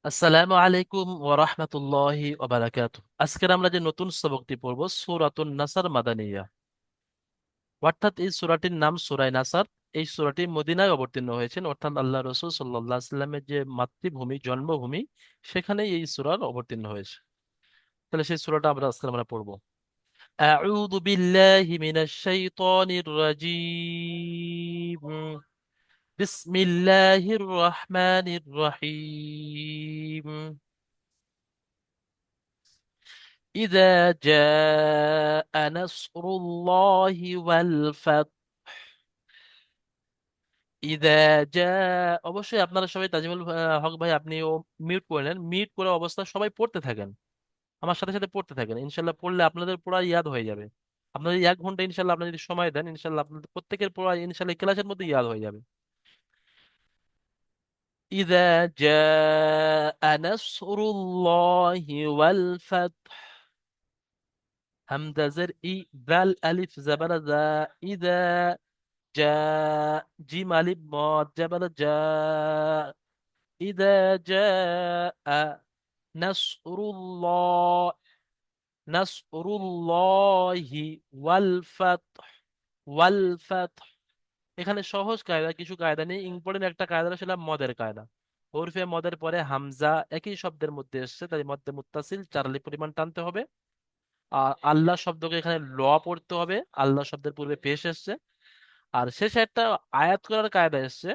আসসালামু আলাইকুম ওয়া রাহমাতুল্লাহি ওয়া বারাকাতুহু। আজকের আমরা যে নতুন সবকটি পড়ব সূরাতুন নাসার মাদানিয়া, অর্থাৎ এই সূরাটির নাম সূরা নাসার। এই সূরাটি মদিনায় অবতীর্ণ হয়েছে, অর্থাৎ আল্লাহ রাসূল সাল্লাল্লাহু আলাইহি সাল্লামের যে মাতৃভূমি জন্মভূমি সেখানেই এই সূরার অবতীর্ণ হয়েছে। তাহলে সেই সূরাটা আমরা পড়ব। আউযু বিল্লাহি মিনাশ শাইতানির রাজীম। বিসমিল্লাহির রহমানির রহিম। إذا جاء نصر الله والفتح إذا جاء অবশ্যই আপনারা সবাই তাজিমুল হক ভাই আপনিও মিউট করে নেন। মিউট করে অবস্থায় সবাই পড়তে থাকেন, আমার সাথে সাথে পড়তে থাকেন। ইনশাল্লাহ পড়লে আপনাদের পড়া ইয়াদ হয়ে যাবে। আপনাদের 1 ঘন্টা ইনশাল্লাহ আপনারা যদি সময় দেন, ইনশাল্লাহ আপনাদের প্রত্যেকের পড়া ইনশাল্লাহ এই ক্লাসের মধ্যে ইয়াদ হয়ে যাবে। إذا جاء نصر الله والفتح হামজা জের ই, দাল আলিফ জাবার যা, ইদা, জা, জিম আলিফ মদ জাবার যা, ইদা জা আ, নাসরুল্লাহ, নাসরুল্লাহি ওয়াল ফাতহ, ওয়াল ফাতহ। এখানে সহজ কায়দা, কিছু কায়দা নেই। ইম্পর্টেন্ট একটা কায়দা ছিল মদের কায়দা। ওরফে মদের পরে হামজা একই শব্দের মধ্যে এসেছে, তাই মধ্যে মুত্তাসিল 4 আলিফ পরিমাণ টানতে হবে। আর আল্লাহ শব্দকে এখানে ল পড়তে হবে, আল্লাহ শব্দের পূর্বে পেশ এসছে। আর শেষে একটা আয়াত করার কায়দা এসছে,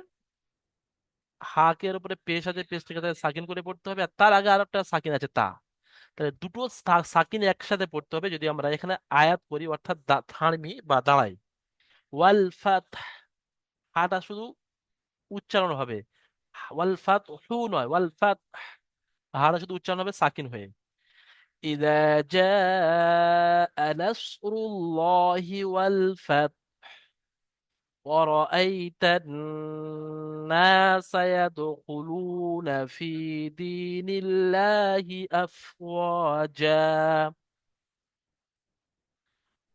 হাকের উপরে পেশ আছে, পেশটাকে তাহলে সাকিন করে পড়তে হবে, আর তার আগে আর একটা সাকিন আছে তা। তাহলে দুটো সাকিন একসাথে পড়তে হবে যদি আমরা এখানে আয়াত করি, অর্থাৎ থামি বা দাঁড়াই। ওয়াল ফাত, হাটা শুধু উচ্চারণ হবে, ওয়াল ফাত হু নয়, ওয়াল ফাত, হাটা শুধু উচ্চারণ হবে সাকিন হয়ে। إذا جاء نصر الله والفتح ورأيت الناس يدخلون في دين الله أفواجا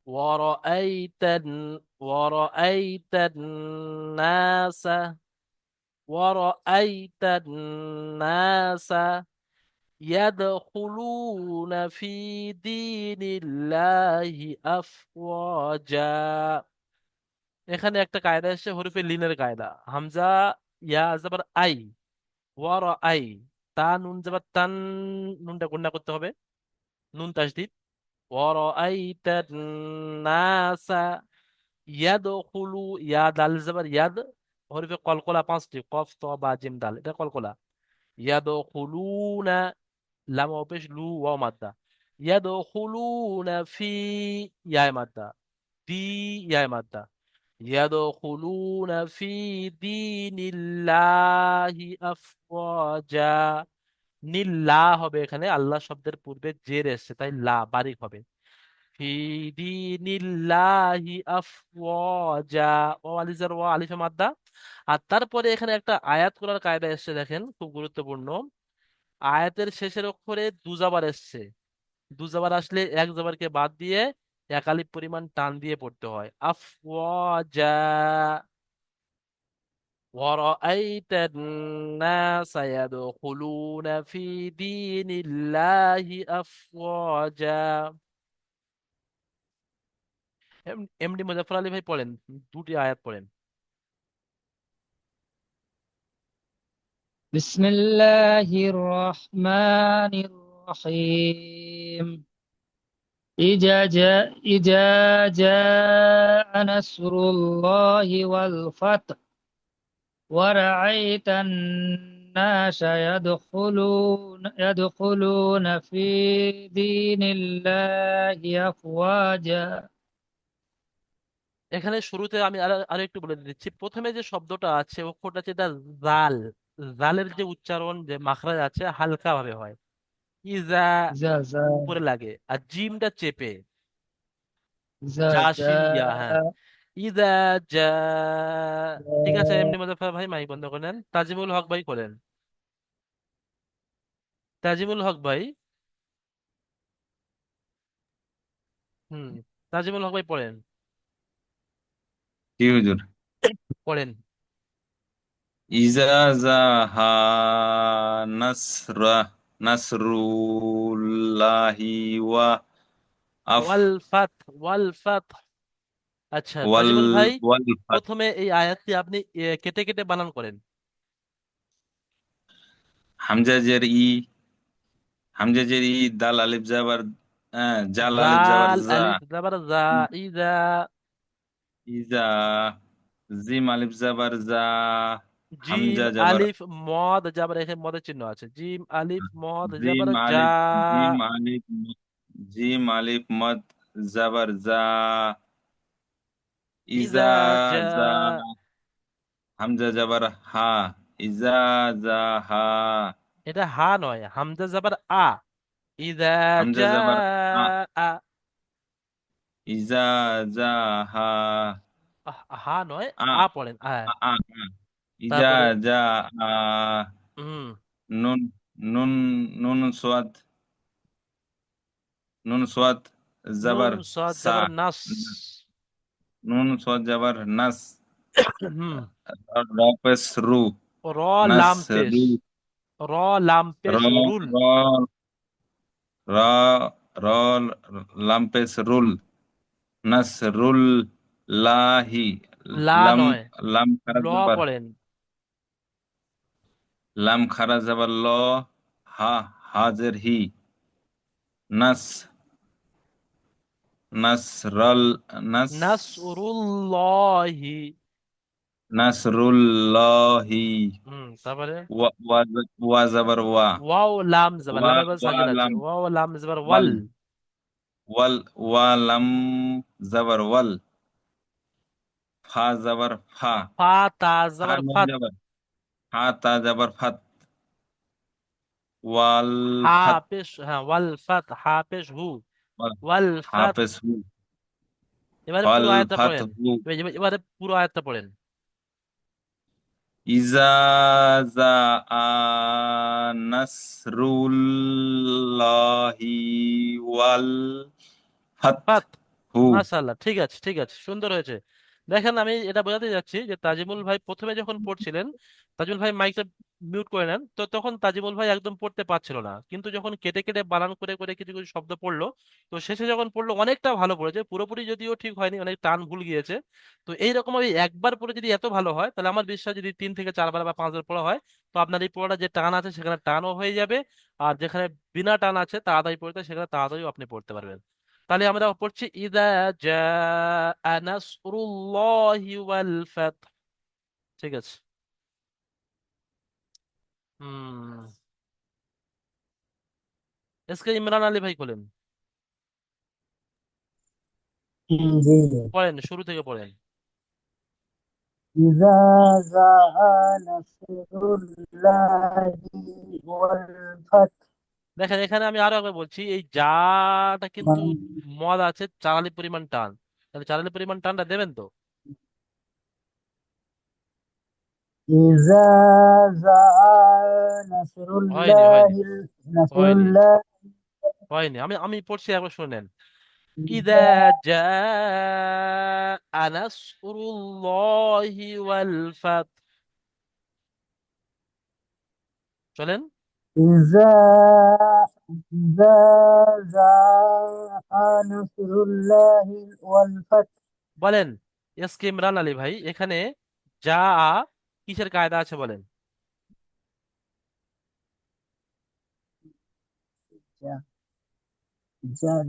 ورأيت الناس ورأيت الناس يدخلون في دين الله أفواجا। এখানে একটা কায়দা এসেছে হরফে লিনের কায়দা। হামজা ইয়া যাবার আই, ওয়ার আই, তা নুন যাবার তান, নুনটা গুণা করতে হবে, নুন তাসদিদ। ওয়ার আই নাসা ইয়াদখুলু, ইয়া দাল যাবার ইয়াদ, হরফে কলকলা 5টি, কফ ত বা জিম দাল, এটা কলকলা। ইয়াদখুলুনা, লাম ওয়া পেশ, লু ওয়া মাদ্দা। ইয়াদখুলুনা ফি, ইয়া মাদ্দা, দি, ইয়া মাদ্দা। ইয়াদখুলুনা ফি দীনিল্লাহি আফওয়াজা। নীল হবে এখানে, আল্লাহ শব্দের পূর্বে জের এসেছে তাই লা বারিক হবে। ফি দীনিল্লাহি আফওয়াজা, ও আলিজার ওয়া আলিফে মাদ্দা। আর তারপরে এখানে একটা আয়াত করার কায়দা এসেছে, দেখেন খুব গুরুত্বপূর্ণ। আয়াতের শেষের অক্ষরে দুজাবার এসছে। দুজাবার আসলে এক জাবারকে বাদ দিয়ে 1 আলিফ পরিমাণ টান দিয়ে পড়তে হয়, আফওয়াজা। ورأيت الناس يدخلون في دين الله أفواجا। এমডি মুজাফফর আলী ভাই পড়েন, 2টি আয়াত পড়েন। بسم الله الرحمن الرحيم. إذا جاء نصر الله والفتح ورأيت الناس يدخلون في دين الله أفواجا. এখানে শুরুতে আমি আরো একটু বলে দিচ্ছি। প্রথমে যে শব্দটা আছে, অক্ষরটা আছে এটা জাল। জালের যে উচ্চারণ, যে মাখরাজ আছে হালকা ভাবে হয়। ইজা زا زا উপরে লাগে, আর জিমটা চেপে, زا জাসিন ইয়া, হ্যাঁ। زا ইদা জা, ঠিক আছে। এমনি মুজাফফর ভাই মাইক বন্ধ করেন, তাজিমুল হক ভাই করেন। তাজিমুল হক ভাই, হুম, তাজিমুল হক ভাই পড়েন, জি হুজুর। পড়েন। ইজা জাহা নাসরা নাসরুল্লাহি ওয়া আফ ওয়াল ফাত, ওয়াল ফাত। আচ্ছা ওয়াল তাজিমুল ভাই, ওয়াল ফাত। প্রথমে এই আয়াতটি আপনি কেটে কেটে বানান করেন। হামজা জের ই, হামজা জের ই, দাল আলিফ জাবার, জাল আলিফ জাবার জাল জা, আলিফ জাবার জা, ইজা। ইজা, জিম আলিফ জাবার জা, জিম হামজা জাবার, আলিফ মদ জাবার, এখানে মদের চিহ্ন আছে, জিম আলিফ মদ জিম জাবার যা। আলিফ, জিম আলিফ, জিম আলিফ মদ জাবার জা, ইজা ইজা যা, জা, হামজা জাবার হা, ইজা জা হা, এটা হা নয়, হামজা জাবার আ। ইজা হামজা যা জাবার আ, আ। ইজা জা হা, হা নয়, আ আ পড়েন, আ। আ আ, ইজা তারপরে জা আ, হুম, নুন, নুন, নুন সোয়াদ, নুন সোয়াদ নুন জাবার সাদ সা, জাবার নাস। নুন সোয়াদ জাবার নাস, হুম, রপেস রু, র নাস লাম পেশ, রু, র লাম র পেশ রুল। র র র লাম্পেস রুল, নাস রুল লাহি, লা লাম, নয়, লাম খারা ল জাবার, পড়েন। লাম খারা জাবার ল, হা, হাজের হি, নাস, নাসরল, নাস, নাসরুল্লাহি। নাসরুল্লাহি, তারপরে ওয়া ওয়া ওয়া জাবার ওয়া, ওয়াও লাম জাবার, ওয়া লামের পর ওয়া সাকিন আছে, লাম, ওয়াও লাম জাবার ওয়াল। ওয়াল, ওয়াল, ওয়া লাম জাবার ওয়াল, ফা জাবার ফা, ফা তা ফা জাবার নুন ফাত। জাবার, ফা তা জাবার ফাত, ওয়াল হা ফাত, পেশ, হ্যাঁ ওয়াল ফাত, হা পেশ হু, ওয়াল, ওয়াল ফাত। হাফেজ হু, এবারে ওয়াল পুরো আয়াতটা ফাত পড়েন। হু, এবারে পুরো আয়াতটা পড়েন। ইজা জা আ নাসরুল্লাহি ওয়াল ফাত ফাত। হু। মাশাআল্লাহ, ঠিক আছে ঠিক আছে, সুন্দর হয়েছে। দেখেন আমি এটা বোঝাতে যাচ্ছি যে তাজিমুল ভাই প্রথমে যখন পড়ছিলেন, তাজিমুল ভাই মাইকটা মিউট করে নেন, তো তখন তাজিমুল ভাই একদম পড়তে পারছিল না, কিন্তু যখন কেটে কেটে বানান করে করে কিছু কিছু শব্দ পড়লো, তো শেষে যখন পড়লো অনেকটা ভালো পড়েছে, পুরোপুরি যদিও ঠিক হয়নি, অনেক টান ভুল গিয়েছে। তো এইরকম আমি একবার পড়ে যদি এত ভালো হয়, তাহলে আমার বিশ্বাস যদি 3 থেকে 4 বার বা 5 বার পড়া হয়, তো আপনার এই পড়াটা যে টান আছে সেখানে টানও হয়ে যাবে, আর যেখানে বিনা টান আছে তাড়াতাড়ি পড়তে সেখানে তাড়াতাড়িও আপনি পড়তে পারবেন। তাহলে আমরা পড়ছি ইদা জাআ নাসরুল্লাহি ওয়াল ফাত। ঠিক আছে। হুম, এসকে ইমরান আলী ভাই বলেন, জি জি। পড়েন শুরু থেকে পড়েন। إذا جاء نصر الله والفتح দেখেন এখানে আমি আরো একবার বলছি, এই জাটা কিন্তু মদ আছে, চারালি পরিমাণ টান, তাহলে চারালি পরিমাণ টানটা দেবেন তো? إذا جاء نصر হয়নি الله، হয়নি نصر হয়নি الله. হয়নি, আমি আমি পড়ছি একবার শুনেন। ইদা إذا জাআ নাসরুল্লাহি ওয়াল ফাত। চলেন। إذا إذا جاء نصر الله والفتح. বলেন এস কে ইমরান আলী ভাই, এখানে যা কিসের কায়দা আছে বলেন? جاء جاء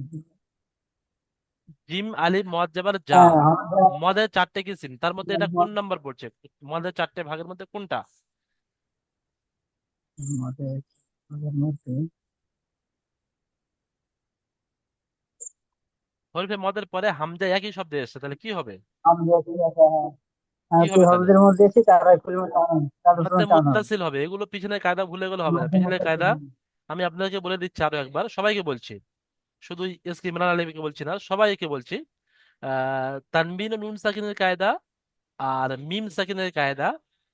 জিম আলিফ মদ জাবার যা, হ্যাঁ, মদের 4টে কিসিম, তার মধ্যে এটা কোন নাম্বার পড়ছে? মদের 4টে ভাগের মধ্যে কোনটা? আমাদের আমাদের মধ্যে হরিফে মদের পরে হামজা একই শব্দে এসেছে, তাহলে কি হবে? আমরা ঠিক আছে, হ্যাঁ। কি হ্যাঁ, সেই হবে তাহলে? হলদের মধ্যে এসে চারাই পরিমাণ টান, চার মধ্যে পরিমাণ টান হবে। মুত্তাসিল হবে, এগুলো পিছনের কায়দা ভুলে গেলে হবে না, মধ্যে পিছনের মধ্যে কায়দা আমি আপনাকে বলে দিচ্ছি আরো একবার, সবাইকে বলছি, শুধু এস কে ইমরান আলীকে বলছি না, সবাইকে বলছি। তানবিন ও নুন সাকিনের কায়দা, আর মিম সাকিনের কায়দা,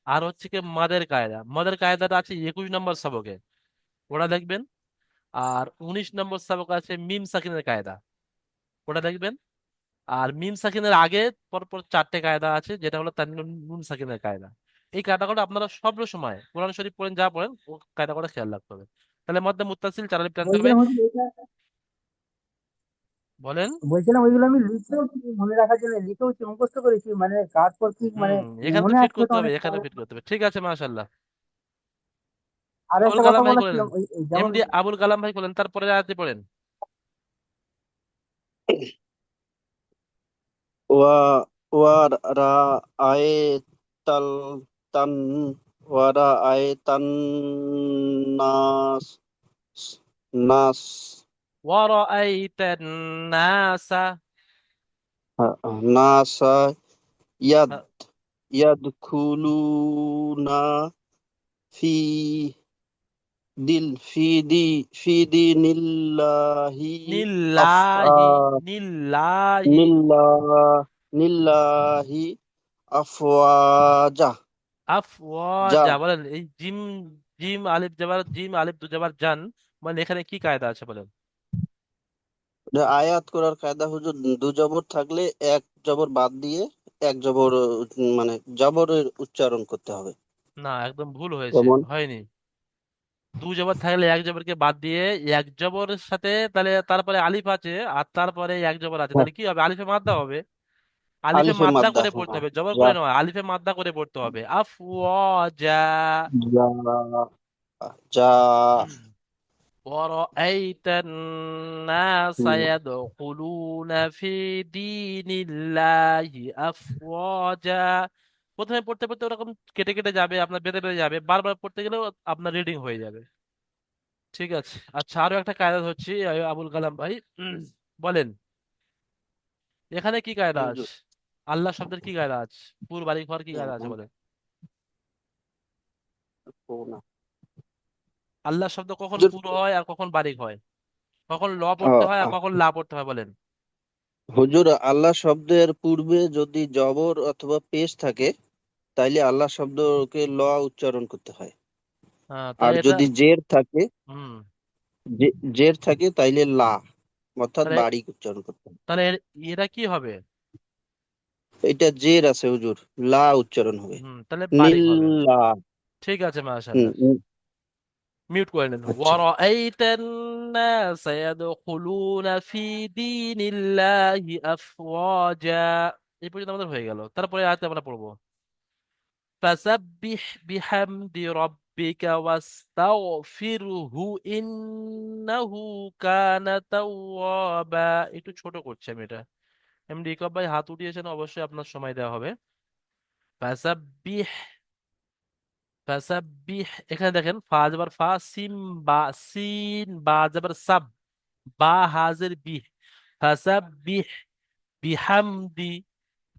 আর হচ্ছে কি মাদের কায়দা। মাদের কায়দাটা আছে 21 নম্বর সবকে, ওটা দেখবেন। আর 19 নম্বর সবক আছে মিম সাকিনের কায়দা, ওটা দেখবেন। আর মিম সাকিনের আগে পরপর 4টে কায়দা আছে, যেটা হলো তানবিন নুন সাকিনের কায়দা। এই কায়দা করে আপনারা সব সময় কোরআন শরীফ পড়েন, যা পড়েন ও কায়দা করে খেয়াল রাখতে হবে। তাহলে মধ্যে মুত্তাসিল চার আলিফ টানতে হবে। বলছিলাম হুজুর এটা, বলেন। বলছিলাম ওইগুলো আমি লিখেও কি মনে রাখার জন্য লিখেওছি, মুখস্থ করেছি, মানে কাজ পর কি মানে হুম, এখানে তো মনে ফিট আসছে তো করতে হবে, অনেক এখানে পরে। ফিট করতে হবে। ঠিক আছে, মাশাআল্লাহ। আর আবুল একটা কথা কালাম ভাই বলার বলেন। ছিল, ওই ওই যেমন এমডি আবুল কালাম ভাই বলেন, তারপরে আয়াতে পড়েন। ওয়া ওয়া রাআইতাল তান ওয়া রাআইতান নাস নাস ওয়ারাআইতান নাসা। নাসা ইয়াদ হ্যাঁ, ইয়াদখুলুনা ফি ফি দীনিল্লাহি নিল্লাহি, আফআ নিল্লাহি। নিল্লাহ নিল্লাহি আফওয়াজা যা আফওয়াজা বলেন। এই জিম, জিম আলিফ জাবার জিম আলিফ দু জাবার জান, মানে এখানে কি কায়দা আছে বলেন? আয়াত করার কায়দা হুজুর, দু জবর থাকলে এক জবর বাদ দিয়ে এক জবর মানে জবরের উচ্চারণ করতে হবে। না, একদম ভুল হয়েছে, যেমন হয়নি। দু জবর থাকলে এক জবরকে বাদ দিয়ে এক জবরের সাথে, তাহলে তারপরে আলিফ আছে আর তারপরে এক জবর আছে, হ্যাঁ, তাহলে কি হবে? আলিফে মাদ্দা হবে। আলিফে আলিফে মাদ্দা মাদ্দা, করে পড়তে হ্যাঁ, হবে, জবর যা করে নয়, আলিফে মাদ্দা করে পড়তে হবে। আফওয়াজা। যা যা ورأيت الناس হুম, يدخلون في دين الله أفواجا। প্রথমে পড়তে পড়তে ওরকম কেটে কেটে যাবে, আপনার বেঁধে বেঁধে যাবে, বারবার পড়তে গেলেও আপনার রিডিং হয়ে যাবে। ঠিক আছে। আচ্ছা, আরো একটা কায়দা হচ্ছে, আবুল কালাম ভাই বলেন, এখানে কি কায়দা হুজুর, আছে? আল্লাহ শব্দের কি কায়দা আছে? পুর বাড়ি ঘর কি কায়দা আছে যেমন বলেন? কোনা। আল্লাহ শব্দ কখন হুজুর, পুরো হয় আর কখন বারিক হয়? কখন ল ও, পড়তে হয় আর আহ, কখন লা পড়তে হয় বলেন? হুজুর, আল্লাহ শব্দের পূর্বে যদি জবর অথবা পেশ থাকে তাইলে আল্লাহ শব্দকে ল উচ্চারণ করতে হয়। হ্যাঁ, আর তাহলে এটা। যদি জের থাকে, হুম। জের থাকে তাইলে লা অর্থাৎ তাহলে বারিক উচ্চারণ করতে হয়। তাহলে এটা কি হবে? এটা জের আছে হুজুর, লা উচ্চারণ হবে। হুম, তাহলে বারিক হবে। নীলা। ঠিক আছে, হুম, মাশাআল্লাহ। হুম, মিউট করে নেন। আচ্ছা। ওয়ারাআইতান নাস ইয়াদখুলুনা ফি দীনিল্লাহি আফওয়াজা। এই পর্যন্ত আমাদের হয়ে গেল, তারপরে আয়াতে আমরা পড়বো। ফাসাব্বিহ বিহামদি রাব্বিকা ওয়াস্তাগফিরহু ইন্নাহু কানা তাওয়াবা। একটু ছোট করছি আমি এটা। এমডি ইকবাল ভাই হাত উঠিয়েছেন, অবশ্যই আপনার সময় দেওয়া হবে। ফাসাব্বিহ, ফাসাব্বিহ। এখানে দেখেন, ফা যাবার ফা, সিম বা, সিন বা যাবার সাব, বা হাজের বিহ। ফাসাব্বিহ বিহামদি,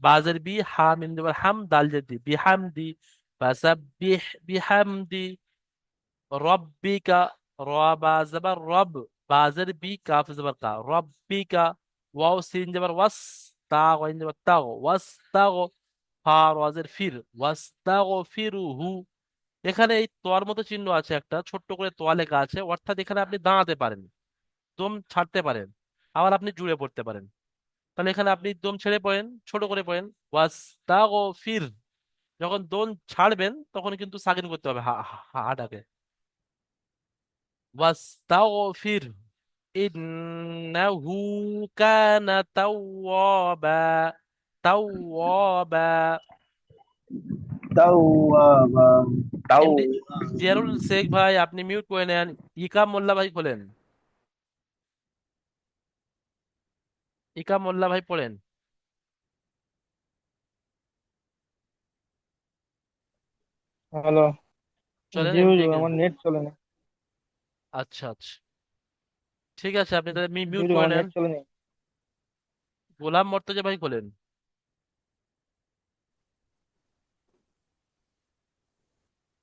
বাজের বি, হা মিম যাবার হাম, দাল জের দি, বিহামদি। ফাসাব্বিহ বিহামদি রব্বিকা, র বা যাবার রব, বাজের বি, কাফ যাবার কা, রব্বিকা। ওয়াও সিন যাবার ওয়াস, তা ওয়াইন যাবার তাও, ওয়াস তাও। ফা রাজের ফির, ওয়াস তাও ফিরুহু। এখানে এই তোয়ার মতো চিহ্ন আছে, একটা ছোট্ট করে তোয়া লেখা আছে, অর্থাৎ এখানে আপনি দাঁড়াতে পারেন, দম ছাড়তে পারেন, আবার আপনি জুড়ে পড়তে পারেন। তাহলে এখানে আপনি দম ছেড়ে পড়েন, ছোট করে পড়েন ওয়াস্তাগফির। যখন দম ছাড়বেন তখন কিন্তু সাকিন করতে হবে হাটাকে। ওয়াস্তাগফির ইন্নাহু কানা তাওয়াবা, তাওয়াবা। তাওয়াবা তাও এমডি জিয়ারুল শেখ ভাই, আপনি মিউট করে নেন। ইকাম মোল্লা ভাই খোলেন, ইকাম মোল্লা ভাই পড়েন। হ্যালো। চলেন জি এমডি হুজুর, কে। আমার নেট চলে না। আচ্ছা আচ্ছা, ঠিক আছে, আপনি তাহলে জি মিউট হুজুর, করে আমার নেন। নেট চলে নেই। গোলাম মর্তজা ভাই খোলেন।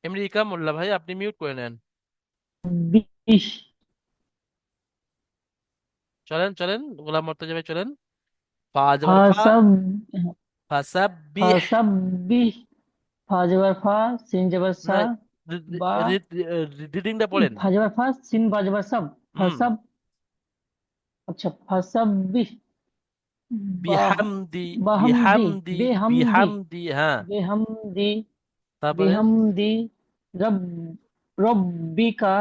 এমডি ইকাম মোল্লা ভাই, আপনি মিউট করে নেন। বিশ। চলেন চলেন, গোলাম মর্তজা ভাই চলেন। ফা যাবার ফা, ফাসাব ফাসাব্বিহ। ফাসাব্বিহ, ফা যাবার ফা, সিন যাবার না, সা, বা, রিডিংটা পড়েন। ফা যাবার ফা, সিন বা যাবার সাব, হুম। ফাসাব। আচ্ছা, ফাসাব্বিহ, বাহ, বিহামদি, বাহামদি, বিহামদি, বেহামদি, বিহামদি, হ্যাঁ। বেহামদি তারপরে বিহামদি রব রব্বিকা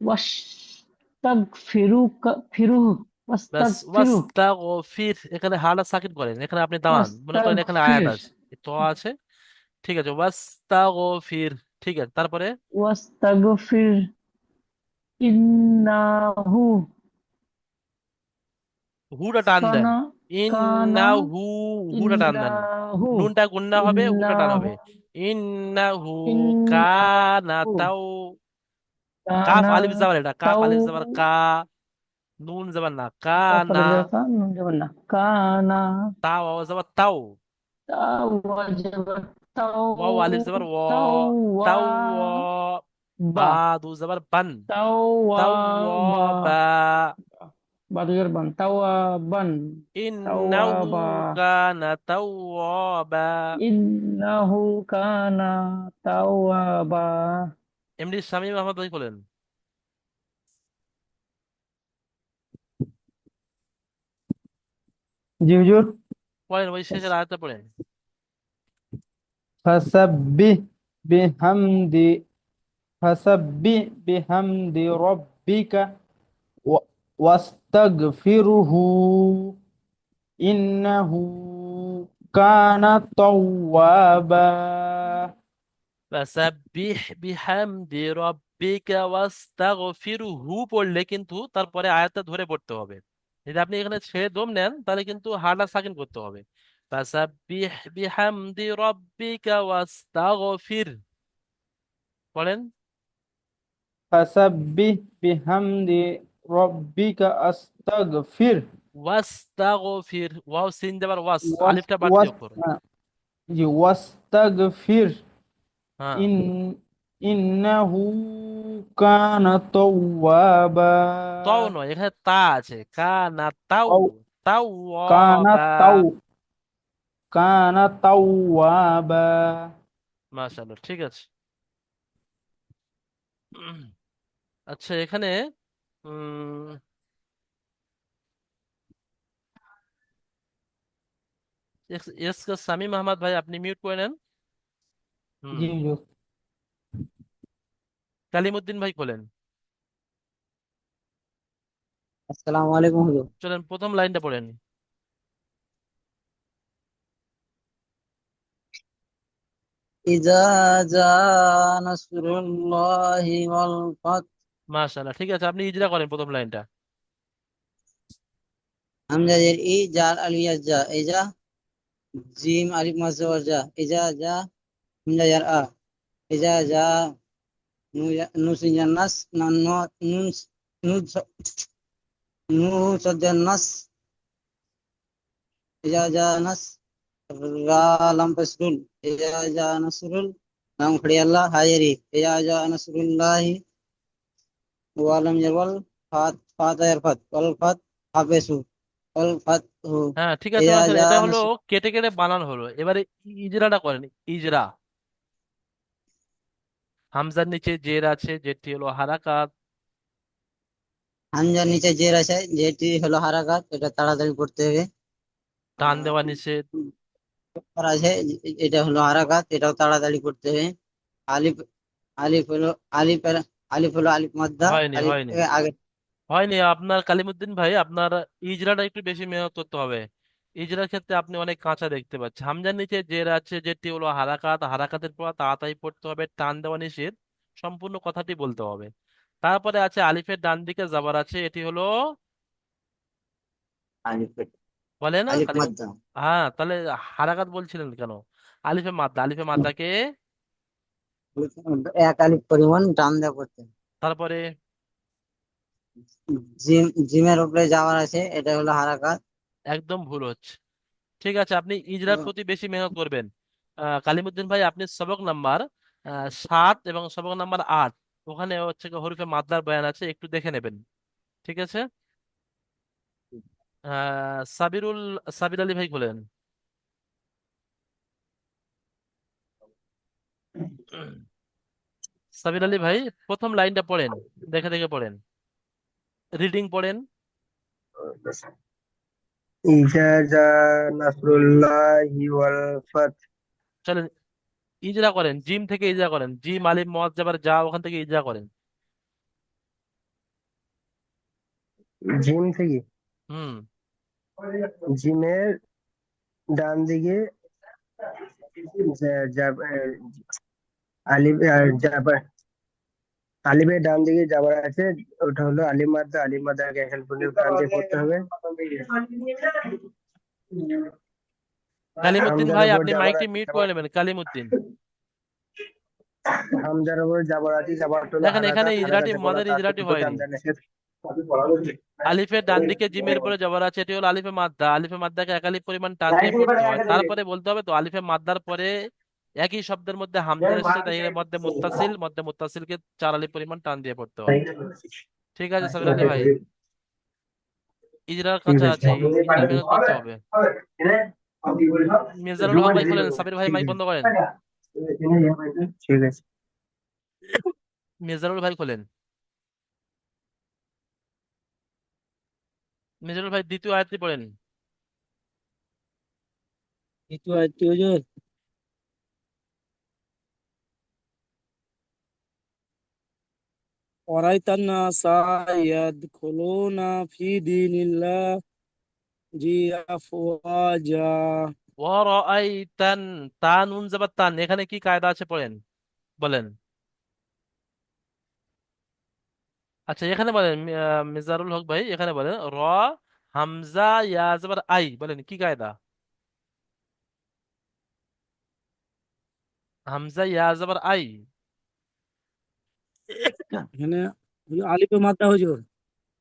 ওয়াস্তাগফিরুকা ফিরুহু ব্যাস, ওয়াস্তাগফিরু ওয়াস্তাগফির, এখানে হাড়া সাকিন করেন, এখানে আপনি দাঁড়ান, মনে করেন এখানে আয়াত ওয়াস্তাগফির আছে, তো আছে, ঠিক আছে, ওয়াস্তাগফির, ঠিক আছে, তারপরে ওয়াস্তাগফির ইন্নাহু হুটা টান দেন, কানা কানা ইন্নাহু, হুটা টান দেন, ইন্নাহু নুনটা গুন্না হবে, হুটা টান ইন্নাহু হবে, ইন্নাহু কানা ইন্নাহু তাও, কাফ কানা আলিফ জাবার, এটা কাফ তাও আলিফ জাবার কা, নুন জাবার না, কানা, কাফালে জাকা নুন যাবেন না কানা তাও আওয়াজ জাবার তাও, তাও যাবে তাও ওয়াও আলিফ জাবার ও, তাও তাও ও, বা বা দু জাবার বান, তাও তাও ও, বা বা, বাদু বান তাও বান তাও ইন্নাহু বা কানা তাওয়াবা। ইন্নাহু কানা তাও বা এমডি শামীম আহমদ ভাই বলেন, জি হুজুর। পড়েন ওই শেষের আয়াতটা পড়েন। ফাসাব্বিহ বিহামদি ফাসাব্বিহ বিহামদি রব্বিকা ওয়াস্তাগফিরহু ইন্নাহু কানা তাওয়াবা। ফাসাব্বিহ বিহামদি রাব্বিকা ওয়াস্তাগফিরহু পড়লে কিন্তু তারপরে আয়াতটা ধরে পড়তে হবে। যদি আপনি এখানে ছেড়ে দম নেন তাহলে কিন্তু হাড়া সাকিন করতে হবে। ফাসাব্বিহ বিহামদি রাব্বিকা ওয়াস্তাগফির, পড়েন, ফাসাব্বিহ বিহামদি রব্বিকা আস্তাগফির ওয়াস্তাগফির, ওয়াও সিন দেবার ওয়াস, ওয়াস আলিফটা বাড়তি ওয়াস অক্ষর। জি ওয়াস্তাগফির হ্যাঁ, ইন ইন্নাহু কানা তাওয়াবা। তাও নয়, এখানে তা আছে, কানা তাও, তাও তাও কানা বা, তাও কানা তাওয়াবা। মাশাআল্লাহ, ঠিক আছে। আচ্ছা, এখানে উম সামিম আহমদ ভাই আপনি মিউট করে নেন। হুম, জি হুজুর। কালিমুদ্দিন ভাই খোলেন, আসসালামু আলাইকুম হুজুর। চলেন প্রথম লাইনটা পড়েন। ইজা জা নাসরুল্লাহি ওয়াল ফাত। মাশাআল্লাহ, ঠিক আছে, আপনি ইজরা করেন প্রথম লাইনটা। হামজাদের ই জার আলিয়া জা ইজা জিম আলিফ মাযবার জা ইজা জা হামজাদের আ ইজা জা নুসিন নাস নান নুন নুন নু সজ্জান নাস ইজা জা নাস রা লাম ফাসরুল ইজা জা নাসরুল লাম খড়ি আল্লাহ হায়রি ইজা জা নাসরুল্লাহি ওয়ালাম ইয়ারওয়াল ফাত ফাত আয়ার ফাত ওয়াল ফাত হাফেসু ওয়াল ফাত হু হ্যাঁ, ঠিক আছে, ইয়া মাশাআল্লাহ, জা এটা হলো নাসু। কেটে কেটে বানান হলো, এবারে ইজরাটা করেন, ইজরা, হামজার নিচে জের আছে, যেটি হলো হারাকাত, হামজার নিচে জের আছে যেটি হলো হারাকাত, এটা তাড়াতাড়ি করতে হবে। টান আর দেওয়া নিচে, করা আছে এটা হলো হারাকাত, এটাও তাড়াতাড়ি করতে হবে। আলিফ আলিফ হলো আলিফ আলিফ হলো আলিফ মাদ্দা, হয়নি আলিফ হয়নি থেকে আগে। হয়নি, আপনার কালিমুদ্দিন ভাই, আপনার ইজরাটা একটু বেশি মেহনত করতে হবে। ইজরার ক্ষেত্রে আপনি অনেক কাঁচা দেখতে পাচ্ছেন, হামজার নিচে জের আছে, যেটি হলো হারাকাত, হারাকাতের পর তাড়াতাড়ি পড়তে হবে, টান দেওয়া নিষেধ, সম্পূর্ণ কথাটি বলতে হবে। তারপরে আছে আলিফের ডান দিকে জাবার আছে, এটি হলো, আলিফ বলে না আলিফ কালিমুদ, মাদ্দা, হ্যাঁ, তাহলে হারাকাত বলছিলেন কেন? আলিফে মাদ্দা, আলিফে মাদ্দাকে, এক আলিফ পরিমাণ টান দেওয়া করতে হবে। তারপরে জিমের উপরে যাওয়ার আছে, এটা হলো হারাকাত। একদম ভুল হচ্ছে। ঠিক আছে, আপনি ইজরার প্রতি বেশি মেহনত করবেন। কালিমুদ্দিন ভাই, আপনি সবক নাম্বার 7 এবং সবক নাম্বার 8, ওখানে হচ্ছে কি হরফে মাদ্দার বয়ান আছে, একটু দেখে নেবেন, ঠিক আছে। সাবিরুল, সাবির আলী ভাই বলেন, সাবির আলী ভাই প্রথম লাইনটা পড়েন, দেখে দেখে পড়েন, রিডিং পড়েন, ইজা জা নাসরুল্লাহি ওয়াল ফাত চলেন, ইজরা করেন, জিম থেকে ইজরা করেন, জিম আলিফ মদ যাবার যা, ওখান থেকে ইজরা করেন। জিম থেকে, হুম। জিমের ডান দিকে আলিফ আলিফের ডান দিকে যাবার আছে, ওটা হলো আলিফ মাদ্দা। আলিফ মাদ্দাকে এখানে টান দিয়ে পড়তে হবে। কালিমুদ্দিন হামজার ভাই, উপর আপনি যাবার মাইকটি আছে, মিউট করে যাবার নেবেন, কালিমুদ্দিন। হামজার উপর যাবার আছে, যাবার হলো দেখেন এখানে হারাকাত। ইজরাটি হারাকাতে পড়া মদের তার ইজরাটি কর্তৃত্ব হয়নি। টান দেওয়া নিষেধ। আলিফের ডান দিকে জিমের উপরে জবর আছে, এটি হলো আলিফে মাদ্দা। আলিফে মাদ্দাকে এক আলিফ পরিমাণ টান দিয়ে পড়তে হয়, তারপরে বলতে হবে তো আলিফে মাদ্দার পরে একই শব্দের মধ্যে হামজা এসেছে, তাই এর মধ্যে মুত্তাসিল, মধ্যে মুত্তাসিলকে 4 আলিফ পরিমাণ টান দিয়ে পড়তে হয়। ঠিক আছে সাবির আলী ভাই, ইজরার ঠিক কাছে আছে, আছে, ইজরা মেহনত করতে হবে। মির্জারুল হক ভাই খোলেন, সাবির ভাই মাইক বন্ধ করেন। ঠিক আছে। মির্জারুল ভাই খোলেন। মির্জারুল ভাই দ্বিতীয় আয়াতটি পড়েন। itu ayat হুজুর। ওরাইতান নাসা ইয়াদখুলুনা ফি দীনিল্লাহ জি আফওয়াজা। ওয়ারাআইতান, তা নুন যাবার তান, এখানে কি কায়দা আছে পড়েন, বলেন। আচ্ছা এখানে বলেন, মিজারুল হক ভাই এখানে বলেন র হামজা ইয়া যাবার আই, বলেন কি কায়দা। হামজা ইয়া যাবার আই। এখানে আলিফে মাদ্দা হুজুর।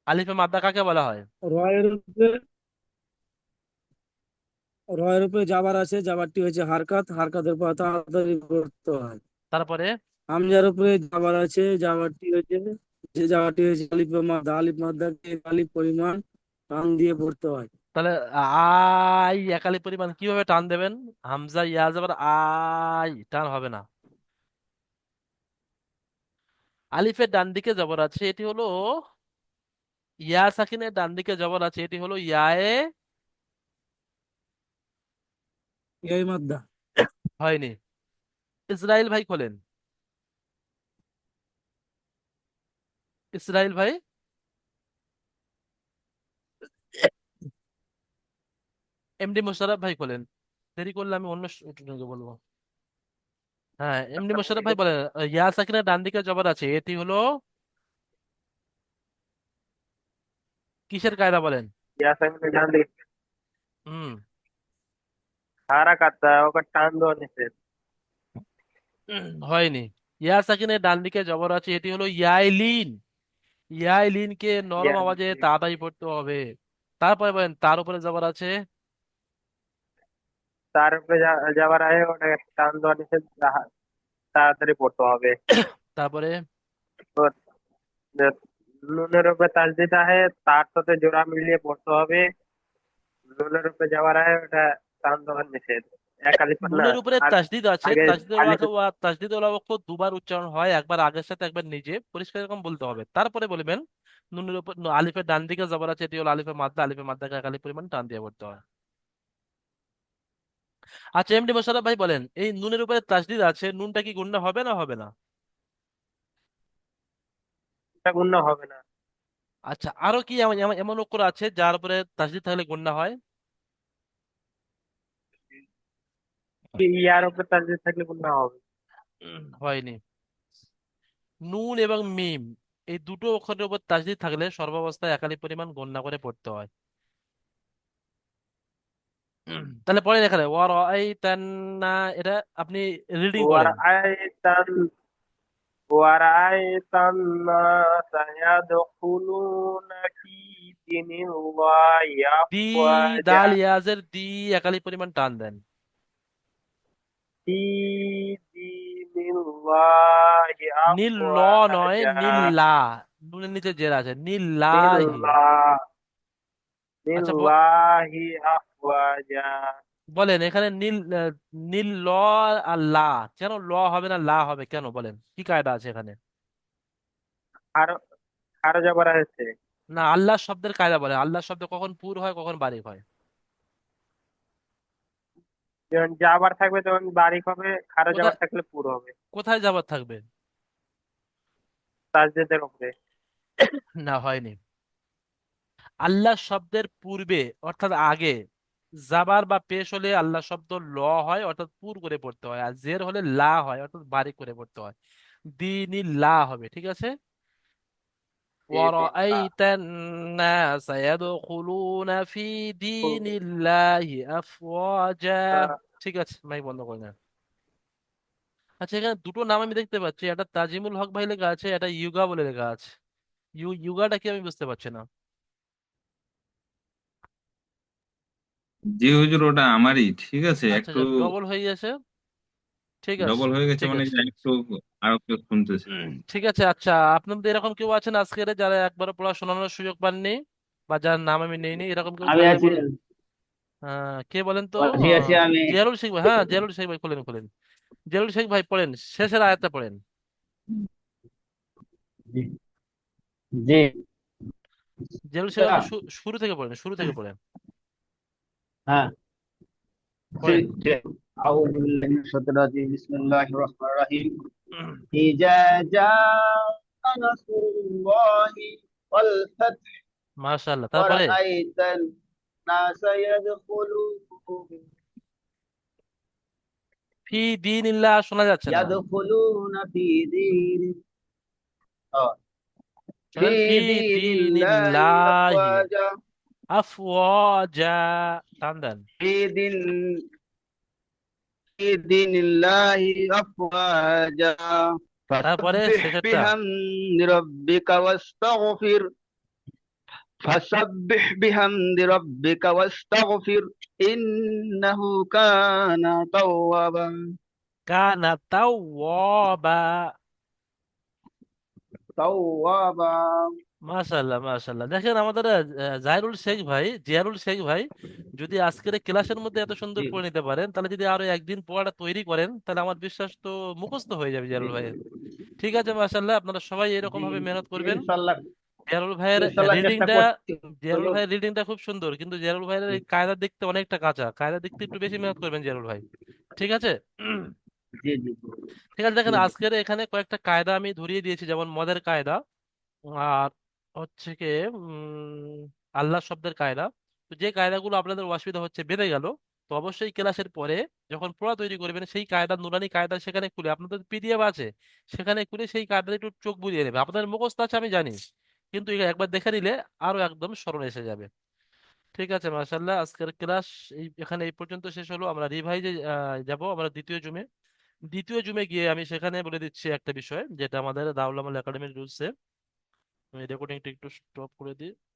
আলিফে মাদ্দা কাকে বলা হয়? রয়ের উপরে রয়ের উপরে যাবার আছে, যাবারটি হচ্ছে হারকাত, হারকাতের পর তাড়াতাড়ি পড়তে হয়। তারপরে হামজার উপরে যাবার আছে, যাবারটি হচ্ছে, যে যাবারটি হচ্ছে আলিফে মাদ্দা। আলিফ মাদ্দাকে এক আলিফ পরিমাণ টান দিয়ে পড়তে হয়। তাহলে আই একালি পরিমাণ কিভাবে টান দেবেন? হামজা ইয়া যাবার আই, টান হবে না। আলিফের ডান দিকে জবর আছে, এটি হলো ইয়া সাকিনের ডান দিকে জবর আছে, এটি হলো ইয়ায়ে, এই মাদ্দা। হয়নি। ইসরাইল ভাই খোলেন, ইসরাইল ভাই। এমডি মোশাররফ ভাই খোলেন, দেরি করলে আমি অন্য স্টুডেন্টকে বলবো। হ্যাঁ এমডি মোশাররফ ভাই বলেন, ইয়া সাকিনের ডান দিকে জবর আছে, এটি হলো কিসের কায়দা বলেন? ইয়াসামিনের ডান দিকে হুম। হারাকাত, ওকে টান দেওয়া নিষেধ। হয়নি। ইয়া সাকিনের ডান দিকে জবর আছে, এটি হলো ইয়াইলিন। ইয়াইলিনকে নরম আওয়াজে তাড়াতাড়ি পড়তে হবে। তারপরে বলেন তার উপরে জবর আছে। তার উপরে যাবার আগে ওটাকে টান দেওয়া নিষেধ, তাড়াতাড়ি পড়তে হবে। তারপরে তো নুনের উপরে তাসদিদ আছে, তার সাথে জোড়া মিলিয়ে পড়তে হবে। নুনের উপরে যাবার আগে ওটা টান দেওয়ার নিষেধ। এক আলিফ না, নুনের উপরে আর তাসদিদ আছে, আগে আলিফ। তাসদিদ অক্ষর দুবার উচ্চারণ হয়, একবার আগের সাথে একবার নিজে, পরিষ্কার এরকম বলতে হবে। তারপরে বলবেন নুনের উপর আলিফের ডান দিকে জবর আছে, এটি হলো আলিফে মাদ্দা। আলিফে মাদ্দাকে এক আলিফ পরিমাণ টান দিয়ে পড়তে হয়। আচ্ছা এমডি মোশাররফ ভাই বলেন, এই নুনের উপরে তাসদিদ আছে, নুনটা কি গুণনা হবে না হবে না? এটা গুণনা হবে না। আচ্ছা আরো কি এমন এমন এমন অক্ষর আছে যার উপরে তাসদিদ থাকলে গুণনা হয়? ইয়ার উপরে তাসদিদ থাকলে গুণনা হবে। হয়নি। নুন এবং মিম, এই দুটো অক্ষরের উপর তাসদিদ থাকলে সর্বাবস্থায় একালি পরিমাণ গণনা করে পড়তে হয়। তাহলে পড়েন এখানে ওয়ারাআইতান্না, এটা আপনি রিডিং করেন। ওয়ারাআইতান ওয়ারাআইতান নাসা ইয়াদখুলুনা ফি দীনিল্লাহি দি, আফওয়াজা। দাল ইয়াজের দি, একালি পরিমাণ টান দেন। ফি দীনিল্লাহি নীল ল নয়, আফওয়াজা। নীল লা, নুনের নিচে জের আছে, নীল্লাহি। নিল্লাহ আচ্ছা নিল্লাহি আফওয়াজা। বলেন এখানে নীল ল আর লা, কেন ল হবে না লা হবে কেন, বলেন কি কায়দা আছে এখানে? আর আরো যাবার আছে। না, আল্লাহ শব্দের কায়দা বলেন, আল্লাহ শব্দ কখন পুর হয় কখন বারিক হয়? যখন যাবার থাকবে তখন বারিক হবে, খারা কোথায় যাবার থাকলে পুরো হবে। কোথায় যাবার থাকবে? তাসদিদের উপরে। না, হয়নি। আল্লাহ শব্দের পূর্বে অর্থাৎ আগে জাবার বা পেশ হলে আল্লাহ শব্দ ল হয় অর্থাৎ পুর করে পড়তে হয়, আর জের হলে লা হয় অর্থাৎ বারিক করে পড়তে হয়। দিনি লা হবে, ঠিক আছে। وَرَأَيْتَ النَّاسَ يَدْخُلُونَ فِي دِينِ اللَّهِ أَفْوَاجًا। ঠিক আছে, মাইক বন্ধ করে না। আচ্ছা, এখানে দুটো নাম আমি দেখতে পাচ্ছি, একটা তাজিমুল হক ভাই লেখা আছে, একটা ইউগা বলে লেখা আছে। ইউগাটা কি আমি বুঝতে পারছি না। জি হুজুর, ওটা আমারই, ঠিক আছে আচ্ছা একটু আচ্ছা, ডবল হয়ে গেছে। ঠিক আছে, ডবল হয়ে গেছে, ঠিক মানে আছে, যে ঠিক আছে। একটু আরো কেউ শুনতেছে। ঠিক আছে। আচ্ছা, আপনাদের এরকম কেউ আছেন আজকের যারা একবারও পড়া শোনানোর সুযোগ পাননি, বা যার নাম আমি নেইনি, এরকম কেউ আমি থাকলে আছি। বলেন। কে বলেন তো? আছি আছি আমি। জিয়ারুল শেখ ভাই, হ্যাঁ জিয়ারুল শেখ ভাই, খোলেন খোলেন। জিয়ারুল শেখ ভাই পড়েন, শেষের আয়াতটা পড়েন। জি জি। জিয়ারুল শেখ আপনি শুরু থেকে পড়েন, শুরু থেকে পড়েন, হ্যাঁ, পড়েন। أعوذ بالله من الشيطان الرجيم بسم الله الرحمن الرحيم إذا جاء نصر الله والفتح মাশাআল্লাহ, তারপরে ورأيت الناس ফি দীনিল্লাহ শোনা যাচ্ছে না। يدخلون في دين آه، في শোনেন, ফি دين الله দীনিল্লাহি أفواجا আফওয়াজা, টান দেন। في دين في دين الله أفواجا তারপরে فسبح শেষেরটা। بحمد ربك واستغفر فسبح بحمد ربك واستغفر إنه كان توابا কানা তাওয়াবা। توابا মাশাল্লাহ মাশাল্লাহ, দেখেন আমাদের জাহিরুল শেখ ভাই, জিয়ারুল শেখ ভাই যদি আজকের এই ক্লাসের মধ্যে এত সুন্দর জি পড়ে নিতে পারেন, তাহলে যদি আরো একদিন পড়াটা তৈরি করেন, তাহলে আমার বিশ্বাস তো মুখস্থ হয়ে যাবে জি জিয়ারুল ভাই। ঠিক আছে, মাশাল্লাহ, আপনারা সবাই এরকম জি ভাবে মেহনত করবেন। ইনশাল্লাহ জিয়ারুল ভাইয়ের ইনশাল্লাহ চেষ্টা রিডিংটা করছি জিয়ারুল হুজুর। ভাইয়ের রিডিংটা খুব সুন্দর, কিন্তু জিয়ারুল ভাইয়ের জি এই কায়দা দেখতে অনেকটা কাঁচা, কায়দা দেখতে একটু বেশি মেহনত করবেন জিয়ারুল ভাই। ঠিক আছে। জি জি ঠিক আছে, জি দেখেন জি আজকের এখানে কয়েকটা কায়দা আমি ধরিয়ে দিয়েছি, যেমন মদের কায়দা, আর হচ্ছে কি আল্লাহ শব্দের কায়দা। তো যে কায়দাগুলো আপনাদের অসুবিধা হচ্ছে বেড়ে গেল, তো অবশ্যই ক্লাসের পরে যখন পড়া তৈরি করবেন সেই কায়দা, নুরানি কায়দা সেখানে খুলে, আপনাদের পিডিএফ আছে সেখানে খুলে সেই কায়দা একটু চোখ বুলিয়ে নেবে। আপনাদের মুখস্থ আছে আমি জানি, কিন্তু একবার দেখে নিলে আরো একদম স্মরণ এসে যাবে। ঠিক আছে, মাশাল্লাহ, আজকের ক্লাস এখানে এই পর্যন্ত শেষ হলো। আমরা রিভাইজে যাব আমরা দ্বিতীয় জুমে। দ্বিতীয় জুমে গিয়ে আমি সেখানে বলে দিচ্ছি একটা বিষয় যেটা আমাদের দাউলামাল একাডেমির রুলসে। আমি রেকর্ডিংটা একটু স্টপ করে দিই।